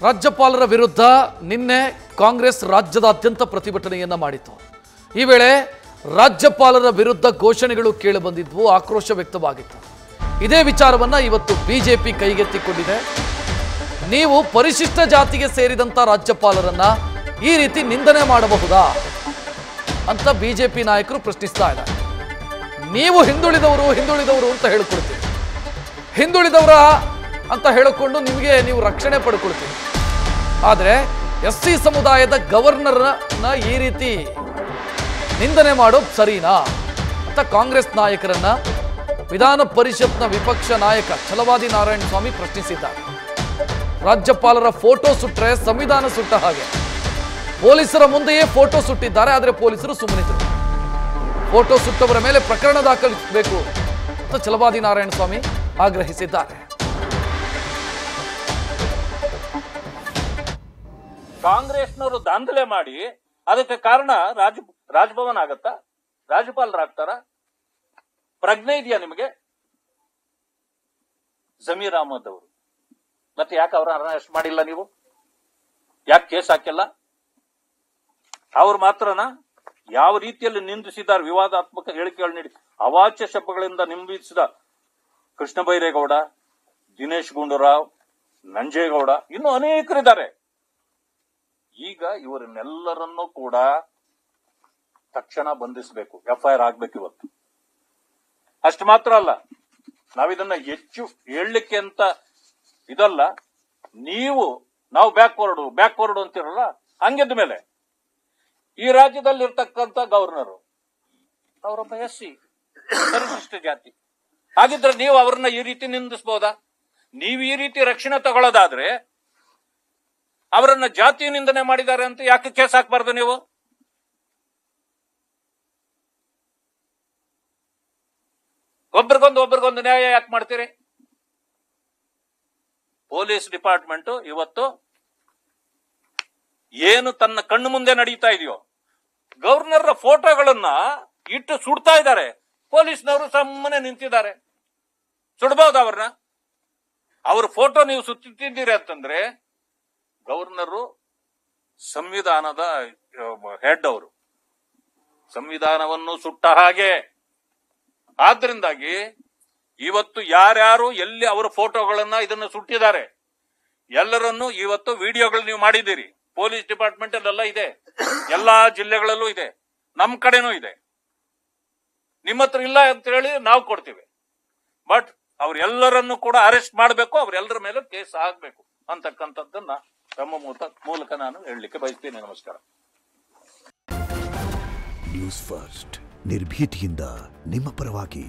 ರಾಜ್ಯಪಾಲರ ವಿರುದ್ಧ ನಿನ್ನೆ ಕಾಂಗ್ರೆಸ್ ರಾಜ್ಯದಾದ್ಯಂತ ಪ್ರತಿಭಟನೆಯನ್ನ ಮಾಡಿತು. ಈ ವೇಳೆ ರಾಜ್ಯಪಾಲರ ವಿರುದ್ಧ ಘೋಷಣೆಗಳು ಕೇಳಿಬಂದಿದ್ವು, ಆಕ್ರೋಶ ವ್ಯಕ್ತವಾಗಿತ್ತು. ಇದೇ ವಿಚಾರವನ್ನ ಇವತ್ತು ಬಿಜೆಪಿ ಕೈಗೆತ್ತಿಕೊಂಡಿದೆ. ನೀವು ಪರಿಶಿಷ್ಟ ಜಾತಿಗೆ ಸೇರಿದಂತ ರಾಜ್ಯಪಾಲರನ್ನ ಈ ರೀತಿ ನಿಂದನೆ ಮಾಡಬಹುದಾ ಅಂತ ಬಿಜೆಪಿ ನಾಯಕರು ಪ್ರಶ್ನಿಸ್ತಾ ಇದ್ದಾರೆ. ನೀವು ಹಿಂದುಳಿದವರು ಅಂತ ಹೇಳಿಕೊಳ್ತೀರಿ, ಹಿಂದುಳಿದವರ ಅಂತ ಹೇಳಿಕೊಂಡು ನಿಮಗೆ ನೀವು ರಕ್ಷಣೆ ಪಡ್ಕೊಳ್ತೀರಿ. ಆದರೆ ಎಸ್ಸಿ ಸಮುದಾಯದ ಗವರ್ನರ್ನ ಈ ರೀತಿ ನಿಂದನೆ ಮಾಡೋದು ಸರಿನಾ ಅಂತ ಕಾಂಗ್ರೆಸ್ ನಾಯಕರನ್ನ ವಿಧಾನ ಪರಿಷತ್ನ ವಿಪಕ್ಷ ನಾಯಕ ಛಲವಾದಿ ನಾರಾಯಣ ಸ್ವಾಮಿ ಪ್ರಶ್ನಿಸಿದ್ದಾರೆ. ರಾಜ್ಯಪಾಲರ ಫೋಟೋ ಸುಟ್ಟರೆ ಸಂವಿಧಾನ ಸುಟ್ಟ ಹಾಗೆ, ಪೊಲೀಸರ ಮುಂದೆಯೇ ಫೋಟೋ ಸುಟ್ಟಿದ್ದಾರೆ, ಆದರೆ ಪೊಲೀಸರು ಸುಮ್ಮನಿದ್ರು. ಫೋಟೋ ಸುಟ್ಟವರ ಮೇಲೆ ಪ್ರಕರಣ ದಾಖಲಿಸಬೇಕು ಅಂತ ಛಲವಾದಿ ನಾರಾಯಣ ಸ್ವಾಮಿ ಆಗ್ರಹಿಸಿದ್ದಾರೆ. ಕಾಂಗ್ರೆಸ್ನವರು ದಾಂಧಲೆ ಮಾಡಿ ಅದಕ್ಕೆ ಕಾರಣ ರಾಜಭವನ್ ಆಗತ್ತಾ? ರಾಜ್ಯಪಾಲರಾಗ್ತಾರ? ಪ್ರಜ್ಞೆ ಇದೆಯಾ ನಿಮಗೆ? ಜಮೀರ್ ಅಹಮದ್ ಅವರು ಮತ್ತೆ ಯಾಕೆ ಅವರ ಅರೆಸ್ಟ್ ಮಾಡಿಲ್ಲ? ನೀವು ಯಾಕೆ ಕೇಸ್ ಹಾಕಿಲ್ಲ? ಅವ್ರು ಮಾತ್ರನಾ? ಯಾವ ರೀತಿಯಲ್ಲಿ ನಿಂದಿಸಿದ್ದಾರೆ, ವಿವಾದಾತ್ಮಕ ಹೇಳಿಕೆಗಳು ನೀಡಿ ಅವಾಚ್ಯ ಶಬ್ದಗಳಿಂದ ನಿಂದಿಸಿದ ಕೃಷ್ಣ ಬೈರೇಗೌಡ, ದಿನೇಶ್ ಗುಂಡೂರಾವ್, ನಂಜೇಗೌಡ, ಇನ್ನು ಅನೇಕರಿದ್ದಾರೆ. ಈಗ ಇವರನ್ನೆಲ್ಲರನ್ನೂ ಕೂಡ ತಕ್ಷಣ ಬಂಧಿಸಬೇಕು, FIR ಆಗ್ಬೇಕು ಇವತ್ತು. ಅಷ್ಟು ಮಾತ್ರ ಅಲ್ಲ, ನಾವಿದನ್ನ ಹೆಚ್ಚು ಹೇಳಲಿಕ್ಕೆ ಅಂತ ಇದಲ್ಲ. ನಾವು ಬ್ಯಾಕ್ವರ್ಡ್ ಅಂತಿರಲ್ಲ, ಹಂಗಿದ್ದ ಮೇಲೆ ಈ ರಾಜ್ಯದಲ್ಲಿ ಇರ್ತಕ್ಕಂಥ ಗವರ್ನರು ಅವರೊಬ್ಬ SC ಪರಿಶಿಷ್ಟ ಜಾತಿ. ಹಾಗಿದ್ರೆ ನೀವು ಅವ್ರನ್ನ ಈ ರೀತಿ ನಿಂದಿಸಬಹುದಾ? ನೀವು ಈ ರೀತಿ ರಕ್ಷಣೆ ತಗೊಳ್ಳೋದಾದ್ರೆ ಅವರನ್ನ ಜಾತಿ ನಿಂದನೆ ಮಾಡಿದ್ದಾರೆ ಅಂತ ಯಾಕೆ ಕೇಸ್ ಹಾಕಬಾರ್ದು? ನೀವು ಒಬ್ರಿಗೊಂದು ನ್ಯಾಯ ಯಾಕೆ ಮಾಡ್ತೀರಿ? ಪೊಲೀಸ್ ಡಿಪಾರ್ಟ್ಮೆಂಟ್ ಇವತ್ತು ಏನು ತನ್ನ ಕಣ್ಣು ಮುಂದೆ ನಡೀತಾ ಇದೆಯೋ, ಗವರ್ನರ್ ಫೋಟೋಗಳನ್ನ ಇಟ್ಟು ಸುಡ್ತಾ ಇದ್ದಾರೆ, ಪೊಲೀಸ್ನವರು ಸುಮ್ಮನೆ ನಿಂತಿದ್ದಾರೆ. ಸುಡಬಹುದು ಅವ್ರನ್ನ. ಅವ್ರ ಫೋಟೋ ನೀವು ಸುತ್ತಿದ್ದೀರಿ ಅಂತಂದ್ರೆ ಗವರ್ನರು ಸಂವಿಧಾನದ ಹೆಡ್, ಅವರು ಸಂವಿಧಾನವನ್ನು ಸುಟ್ಟ ಹಾಗೆ. ಆದ್ರಿಂದಾಗಿ ಇವತ್ತು ಯಾರ್ಯಾರು ಎಲ್ಲಿ ಅವರ ಫೋಟೋಗಳನ್ನ ಇದನ್ನು ಸುಟ್ಟಿದ್ದಾರೆ ಎಲ್ಲರನ್ನು ಇವತ್ತು ವಿಡಿಯೋಗಳು ನೀವು ಮಾಡಿದ್ದೀರಿ. ಪೊಲೀಸ್ ಡಿಪಾರ್ಟ್ಮೆಂಟ್ ಅಲ್ಲೆಲ್ಲ ಇದೆ, ಎಲ್ಲಾ ಜಿಲ್ಲೆಗಳಲ್ಲೂ ಇದೆ, ನಮ್ ಕಡೆನೂ ಇದೆ. ನಿಮ್ಮ ಹತ್ರ ಇಲ್ಲ ಅಂತ ಹೇಳಿ ನಾವು ಕೊಡ್ತೀವಿ. ಬಟ್ ಅವ್ರೆಲ್ಲರನ್ನು ಕೂಡ ಅರೆಸ್ಟ್ ಮಾಡಬೇಕು, ಅವ್ರೆಲ್ಲರ ಮೇಲೆ ಕೇಸ್ ಆಗ್ಬೇಕು ಅಂತಕ್ಕಂಥದ್ದನ್ನ ತಮ್ಮ ಮೂಲಕ ನಾನು ಹೇಳಲಿಕ್ಕೆ ಬಯಸ್ತೀನಿ. ನಮಸ್ಕಾರ. ನ್ಯೂಸ್ ಫಸ್ಟ್, ನಿರ್ಭೀತಿಯಿಂದ ನಿಮ್ಮ ಪರವಾಗಿ.